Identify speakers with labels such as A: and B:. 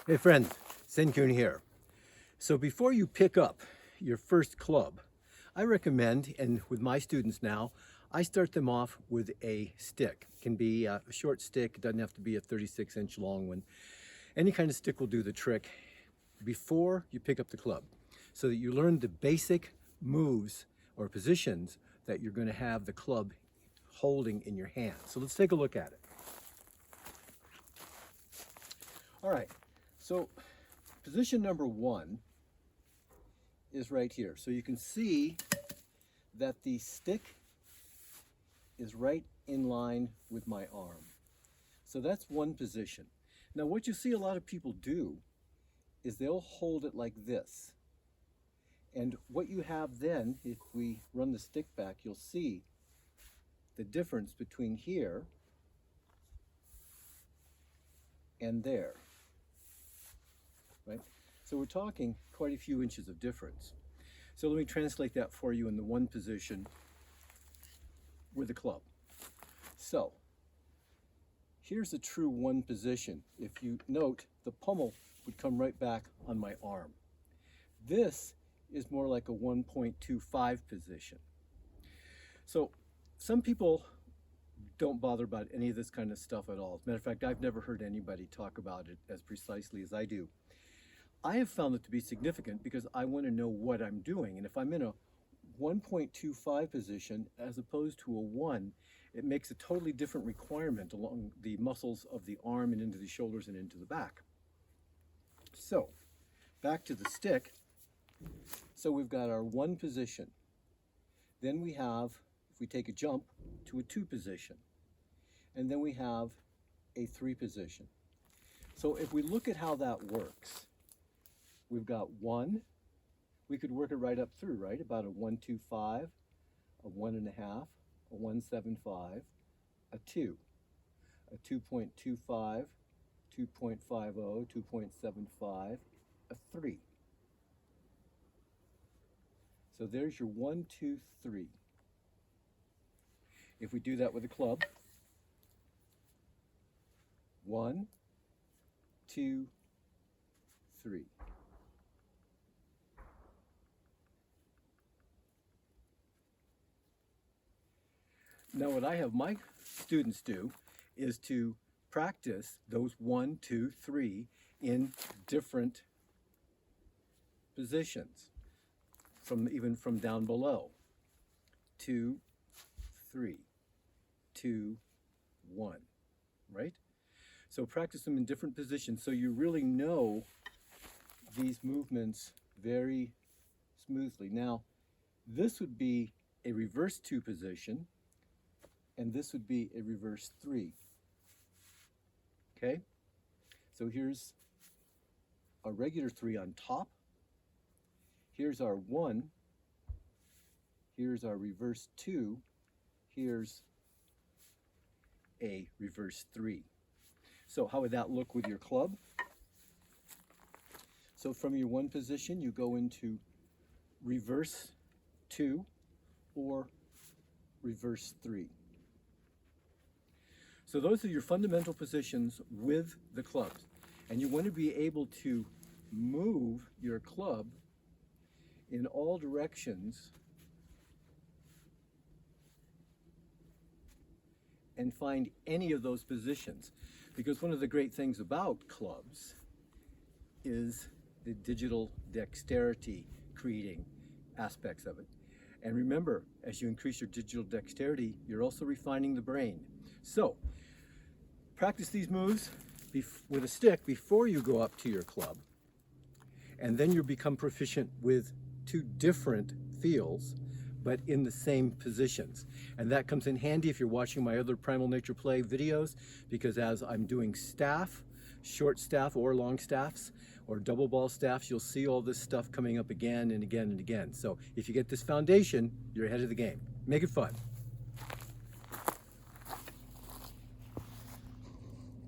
A: Hey friends, Sen-kun here. So before you pick up your first club, I recommend, and with my students now, I start them off with a stick. It can be a short stick, it doesn't have to be a 36-inch long one. Any kind of stick will do the trick before you pick up the club, so that you learn the basic moves or positions that you're going to have the club holding in your hand. So let's take a look at it. All right, so position number one is right here. So you can see that the stick is right in line with my arm. So that's one position. Now what you see a lot of people do is they'll hold it like this. And what you have then, if we run the stick back, you'll see the difference between here and there. Right? So we're talking quite a few inches of difference. So let me translate that for you in the one position with a club. So here's a true one position. If you note, the pommel would come right back on my arm. This is more like a 1.25 position. So some people don't bother about any of this kind of stuff at all. As a matter of fact, I've never heard anybody talk about it as precisely as I do. I have found it to be significant because I want to know what I'm doing. And if I'm in a 1.25 position as opposed to a 1, it makes a totally different requirement along the muscles of the arm and into the shoulders and into the back. So, back to the stick. So we've got our 1 position. Then we have, if we take a jump, to a 2 position. And then we have a 3 position. So if we look at how that works, we've got 1. We could work it right up through, right? About a 1.25, a 1.5, a 1.75, a 2, a 2.25, 2.50, 2.75, a 3. So there's your 1, 2, 3. If we do that with a club, 1, 2, 3. Now what I have my students do is to practice those 1, 2, 3 in different positions, even from down below. 2, 3, 2, 1, right? So practice them in different positions so you really know these movements very smoothly. Now, this would be a reverse 2 position, and this would be a reverse 3. Okay? So here's a regular 3 on top. Here's our 1. Here's our reverse 2. Here's a reverse 3. So how would that look with your club? So from your 1 position, you go into reverse 2 or reverse 3. So those are your fundamental positions with the clubs. And you want to be able to move your club in all directions and find any of those positions. Because one of the great things about clubs is the digital dexterity creating aspects of it. And remember, as you increase your digital dexterity, you're also refining the brain. So, practice these moves with a stick before you go up to your club, and then you'll become proficient with 2 different feels, but in the same positions. And that comes in handy if you're watching my other Primal Nature Play videos, because as I'm doing staff, short staff or long staffs, or double ball staffs, you'll see all this stuff coming up again and again and again. So if you get this foundation, you're ahead of the game. Make it fun.